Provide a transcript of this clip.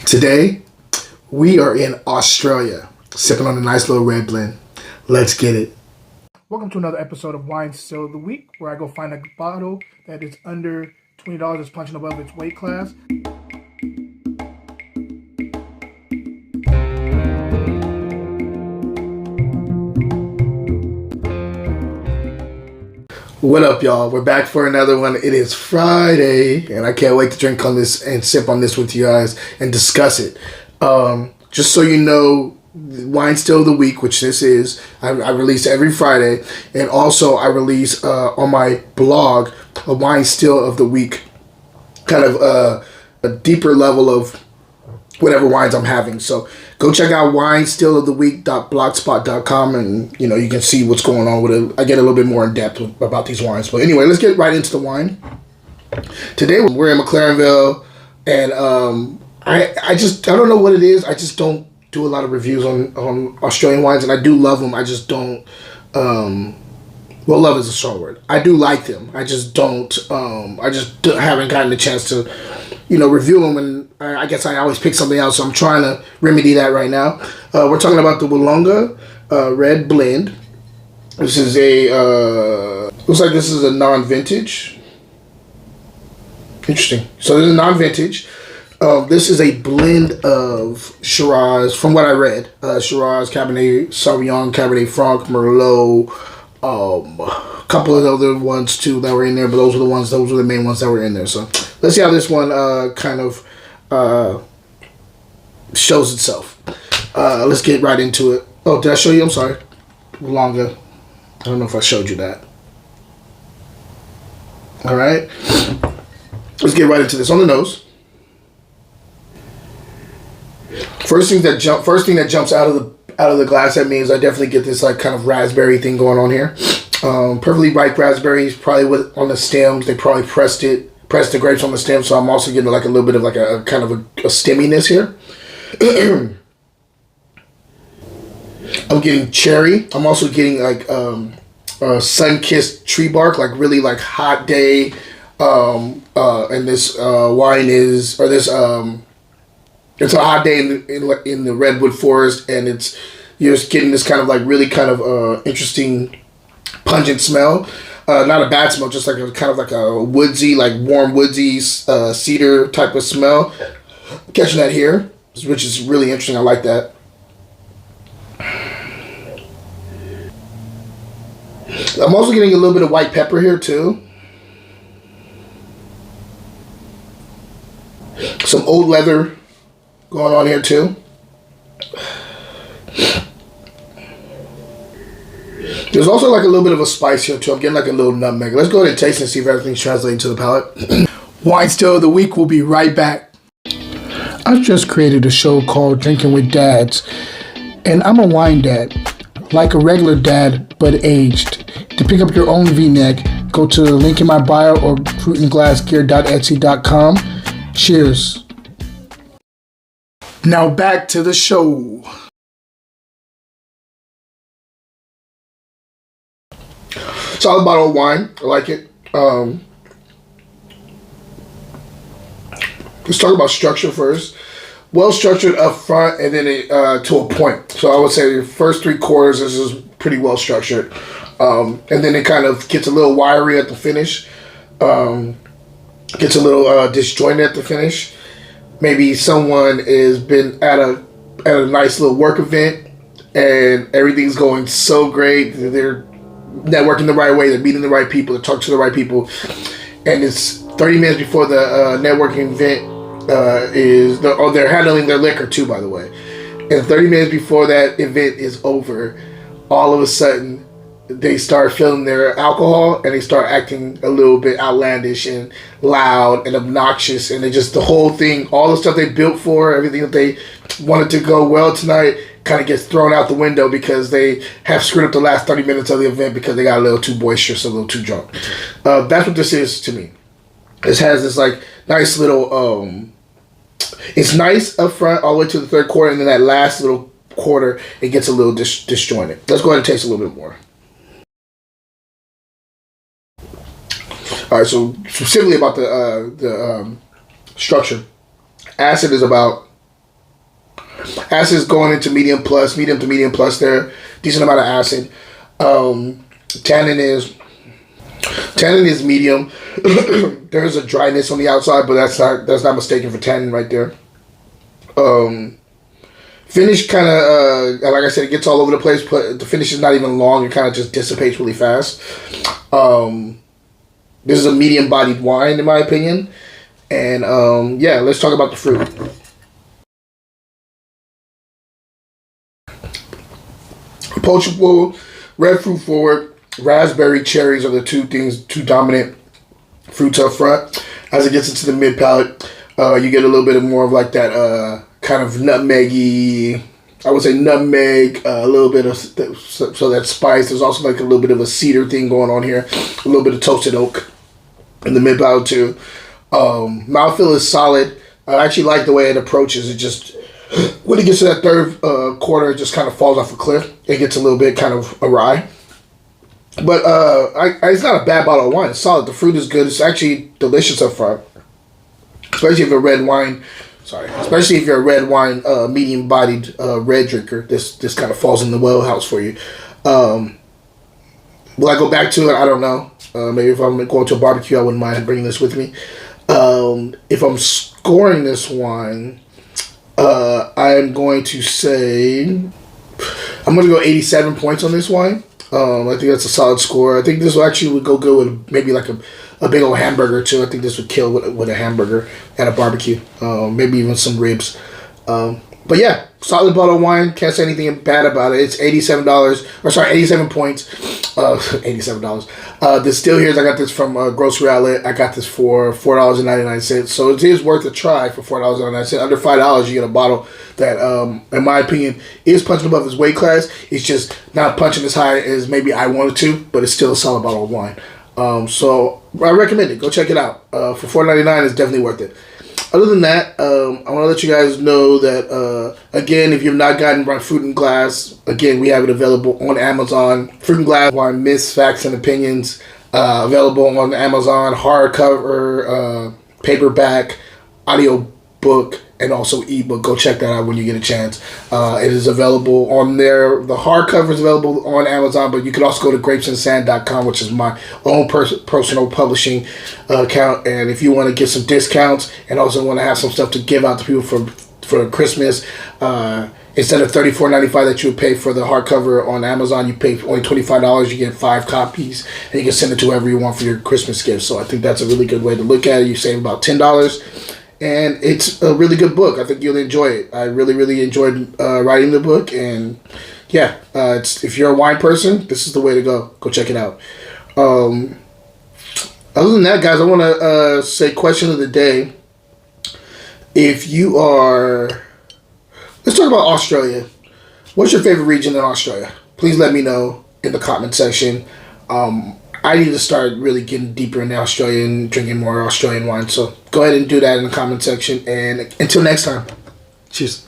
Today, we are in Australia, sipping on a nice little red blend. Let's get it. Welcome to another episode of Wine Still of the Week, where I go find a bottle that is under $20, that's punching above its weight class. What up, y'all? We're back for another one. It is Friday, and I can't wait to drink on this and sip on this with you guys and discuss it. Just so you know, Wine Still of the Week, which this is, I release every Friday, and also I release on my blog a Wine Still of the Week, kind of a deeper level of whatever wines I'm having. So go check out winestilloftheweek.blogspot.com, and you can see what's going on with it. I get a little bit more in depth about these wines. But anyway, let's get right into the wine. Today we're in Mclaren Vale, and I don't know what it is. I just don't do a lot of reviews on Australian wines, and I do love them. I just don't. Well, love is a strong word. I do like them. I just don't. Haven't gotten the chance to, review them, and I guess I always pick something else. So I'm trying to remedy that right now. We're talking about the Willunga Red Blend. This is looks like this is a non-vintage. Interesting. So this is a non-vintage. This is a blend of Shiraz, from what I read. Shiraz, Cabernet Sauvignon, Cabernet Franc, Merlot, a couple of other ones too that were in there, but those were the main ones that were in there. So let's see how this one kind of shows itself. Let's get right into it. Oh, did I show you? I'm sorry. Longer. I don't know if I showed you that. All right. Let's get right into this. On the nose. First thing that jumps out of the glass at me is I definitely get this like kind of raspberry thing going on here. Perfectly ripe raspberries, probably on the stems. They probably pressed the grapes on the stem, so I'm also getting like a little bit of like a kind of a stemminess here. I'm getting cherry. I'm also getting like sun-kissed tree bark, like really like hot day. And this wine is, or this it's a hot day in the redwood forest, and you're just getting this kind of like really kind of interesting pungent smell. Not a bad smell, just like a kind of like a woodsy, like warm woodsy cedar type of smell. Catching that here, which is really interesting. I like that. I'm also getting a little bit of white pepper here too. Some old leather going on here too. There's also like a little bit of a spice here too. I'm getting like a little nutmeg. Let's go ahead and taste and see if everything's translating to the palate. Wine Still of the Week will be right back. I've just created a show called Drinking with Dads, and I'm a wine dad, like a regular dad but aged. To pick up your own V-neck, go to the link in my bio or fruitandglassgear.etsy.com. Cheers. Now back to the show. Solid bottle of wine. I like it. Let's talk about structure first. Well structured up front, and then to a point. So I would say the first 3/4 is pretty well structured. And then it kind of gets a little wiry at the finish. Gets a little disjointed at the finish. Maybe someone has been at a nice little work event, and everything's going so great. They're networking the right way. They're meeting the right people. They're talking to the right people. And it's 30 minutes before the networking event they're handling their liquor too, by the way. And 30 minutes before that event is over, all of a sudden, they start filling their alcohol, and they start acting a little bit outlandish and loud and obnoxious, and the whole thing, all the stuff they built for, everything that they wanted to go well tonight, kind of gets thrown out the window because they have screwed up the last 30 minutes of the event because they got a little too boisterous, a little too drunk. That's what this is to me. This has this like nice little, it's nice up front all the way to the 3rd quarter, and then that last little quarter, it gets a little disjointed. Let's go ahead and taste a little bit more. All right, so specifically about the structure. Acid is about Acid is going into medium to medium plus there. Decent amount of acid. Tannin is medium. There's a dryness on the outside, but that's not mistaken for tannin right there. Finish kind of, like I said, it gets all over the place, but the finish is not even long. It kind of just dissipates really fast. This is a medium-bodied wine, in my opinion. And, yeah, let's talk about the fruit. Approachable, red fruit forward, raspberry, cherries are the two dominant fruits up front. As it gets into the mid-palate, you get a little bit more of like that kind of nutmeggy, I would say nutmeg, a little bit of, so that spice. There's also like a little bit of a cedar thing going on here, a little bit of toasted oak in the mid-palate too. Mouthfeel is solid. I actually like the way it approaches. It just, when it gets to that third quarter, it just kind of falls off a cliff. It gets a little bit kind of awry. But it's not a bad bottle of wine. It's solid. The fruit is good. It's actually delicious up front. Especially if you're a red wine, medium-bodied red drinker. This kind of falls in the wheelhouse for you. Will I go back to it? I don't know. Maybe if I'm going to a barbecue, I wouldn't mind bringing this with me. If I'm scoring this wine, I'm going to say I'm going to go 87 points on this wine. I think that's a solid score. I think this would go good with maybe like a big old hamburger too. I think this would kill with a hamburger at a barbecue. Maybe even some ribs. But yeah, solid bottle of wine. Can't say anything bad about it. It's $87. 87 points. $87. The still here's I got this from Grocery Outlet. I got this for $4.99. So it is worth a try for $4.99. Under $5, you get a bottle that, in my opinion, is punching above its weight class. It's just not punching as high as maybe I wanted to, but it's still a solid bottle of wine. So I recommend it. Go check it out. For $4.99, it's definitely worth it. Other than that, I want to let you guys know that, again, if you've not gotten my Fruit and Glass, again, we have it available on Amazon. Fruit and Glass, Wine Myths, Facts, and Opinions, available on Amazon, hardcover, paperback, audio book, and also ebook. Go check that out when you get a chance. It is available on there. The hardcover is available on Amazon, but you can also go to grapesandsand.com, which is my own personal publishing account. And if you want to get some discounts and also want to have some stuff to give out to people for Christmas, instead of $34.95 that you would pay for the hardcover on Amazon, you pay only $25. You get 5 copies, and you can send it to whoever you want for your Christmas gift. So I think that's a really good way to look at it. You save about $10. And it's a really good book. I think you'll enjoy it. I really, really enjoyed writing the book. And yeah, if you're a wine person, this is the way to go. Go check it out. Other than that, guys, I want to say question of the day. If you are... Let's talk about Australia. What's your favorite region in Australia? Please let me know in the comment section. I need to start really getting deeper into Australia and drinking more Australian wine. So go ahead and do that in the comment section. And until next time, cheers.